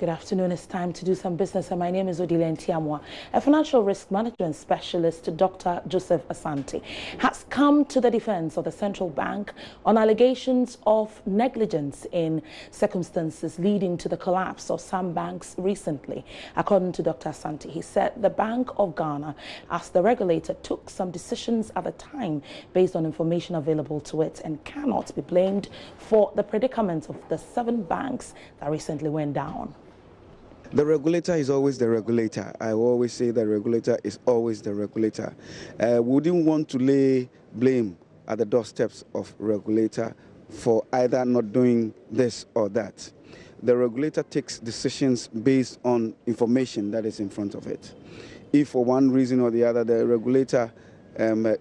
Good afternoon. It's time to do some business, and my name is Odile Ntiamwa. A financial risk management specialist, Dr. Joseph Asante, has come to the defense of the central bank on allegations of negligence in circumstances leading to the collapse of some banks recently. According to Dr. Asante, he said the Bank of Ghana, as the regulator, took some decisions at the time based on information available to it and cannot be blamed for the predicament of the 7 banks that recently went down. The regulator is always the regulator. I always say the regulator is always the regulator. We wouldn't want to lay blame at the doorsteps of regulator for either not doing this or that. The regulator takes decisions based on information that is in front of it. If for one reason or the other the regulator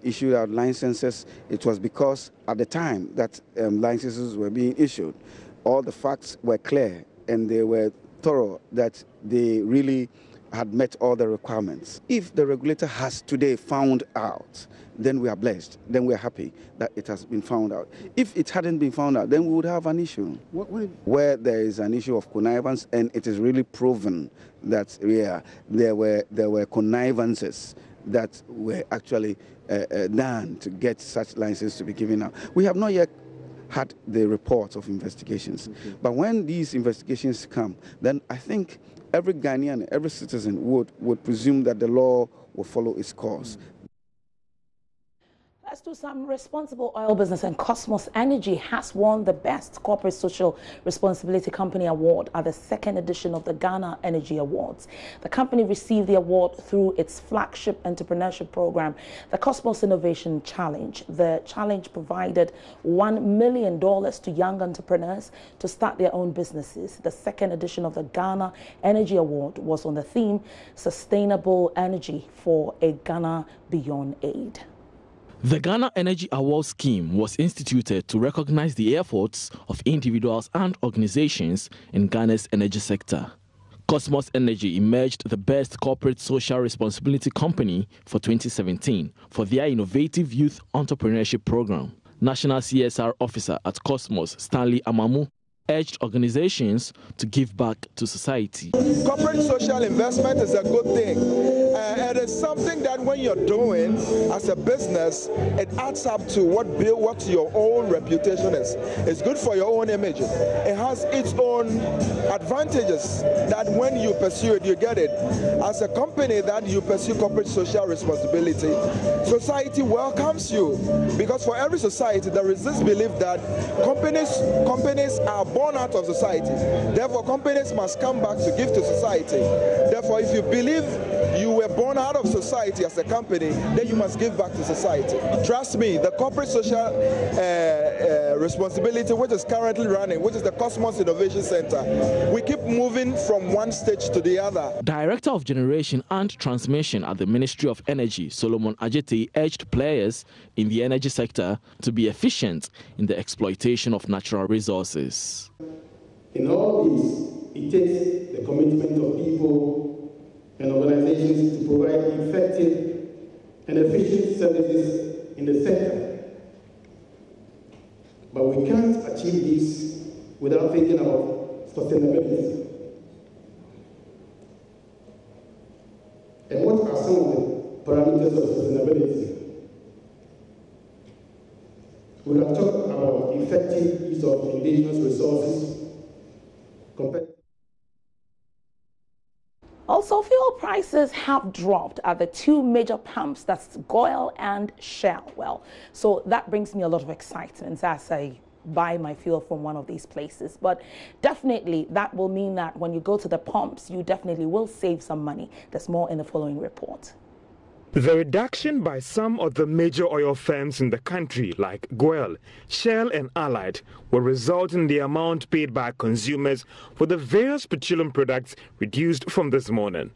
issued out licenses, it was because at the time that licenses were being issued, all the facts were clear and they were thorough, that they really had met all the requirements. If the regulator has today found out, then we are blessed, then we are happy that it has been found out. If it hadn't been found out, then we would have an issue where there is an issue of connivance and it is really proven that there were connivances that were actually done to get such licenses to be given out. We have not yet had the reports of investigations. Okay. But when these investigations come, then I think every Ghanaian, every citizen would presume that the law will follow its course. Let's do some responsible oil business, and Cosmos Energy has won the Best Corporate Social Responsibility Company Award at the 2nd edition of the Ghana Energy Awards. The company received the award through its flagship entrepreneurship program, the Cosmos Innovation Challenge. The challenge provided $1 million to young entrepreneurs to start their own businesses. The 2nd edition of the Ghana Energy Award was on the theme Sustainable Energy for a Ghana Beyond Aid. The Ghana Energy Award scheme was instituted to recognize the efforts of individuals and organizations in Ghana's energy sector. Cosmos Energy emerged the Best Corporate Social Responsibility Company for 2017 for their innovative youth entrepreneurship program. National CSR Officer at Cosmos, Stanley Amamu, urged organizations to give back to society. Corporate social investment is a good thing. And it's something that when you're doing as a business, it adds up to what your own reputation is. It's good for your own image. It has its own advantages that when you pursue it, you get it. As a company that you pursue corporate social responsibility, society welcomes you. Because for every society, there is this belief that companies are born out of society. Therefore, companies must come back to give to society. Therefore, if you believe you were born out of society as a company, then you must give back to society. Trust me, the corporate social responsibility, which is currently running, which is the Cosmos Innovation Center, we keep moving from one stage to the other. Director of Generation and Transmission at the Ministry of Energy, Solomon Ajete, urged players in the energy sector to be efficient in the exploitation of natural resources. In all this, it takes the commitment of people and organizations to provide effective and efficient services in the sector. But we can't achieve this without thinking about sustainability. And what are some of the parameters of sustainability? We can talk about effective use of indigenous resources. Also, fuel prices have dropped at the 2 major pumps, that's Goil and Shell. Well, so that brings me a lot of excitement as I buy my fuel from one of these places. But definitely that will mean that when you go to the pumps, you definitely will save some money. There's more in the following report. The reduction by some of the major oil firms in the country, like Goil, Shell and Allied, will result in the amount paid by consumers for the various petroleum products reduced from this morning.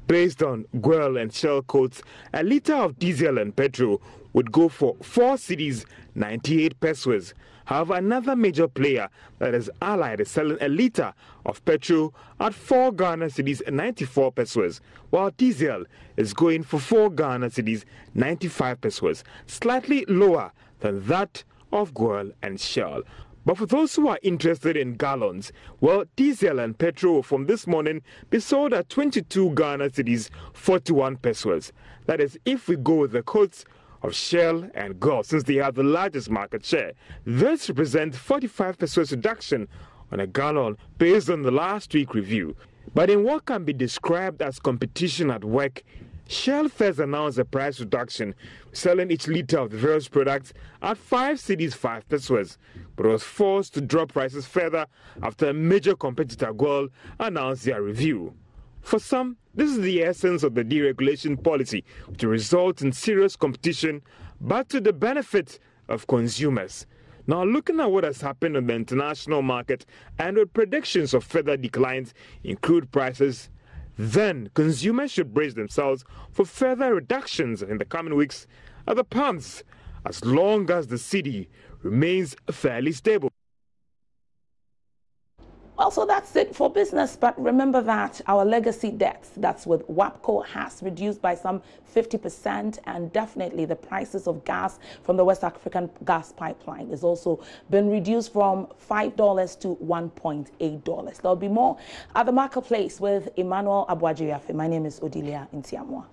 Based on Goil and Shell quotes, a litre of diesel and petrol would go for 4 cedis 98 pesos. However, another major player, that is Allied, is selling a litre of petrol at 4 Ghana cedis 94 pesos, while diesel is going for 4 Ghana cedis 95 pesos, slightly lower than that of Goil and Shell. But for those who are interested in gallons, well, diesel and petrol from this morning be sold at 22 Ghana cedis, 41 pesos. That is, if we go with the quotes of Shell and Gulf, since they have the largest market share. This represents 45 pesos reduction on a gallon based on the last week review. But in what can be described as competition at work, Shell first announced a price reduction, selling each litre of the various products at 5 cedis 5 pesos, but was forced to drop prices further after a major competitor, Gold, announced their review. For some, this is the essence of the deregulation policy, to result in serious competition, but to the benefit of consumers. Now, looking at what has happened on the international market and with predictions of further declines in crude prices, then consumers should brace themselves for further reductions in the coming weeks at the pumps, as long as the cedi remains fairly stable. Well, so that's it for business, but remember that our legacy debt, that's with WAPCO, has reduced by some 50%, and definitely the prices of gas from the West African gas pipeline has also been reduced from $5 to $1.8. There'll be more at the marketplace with Emmanuel Abuajiriafe. My name is Odilia Ntiamwa.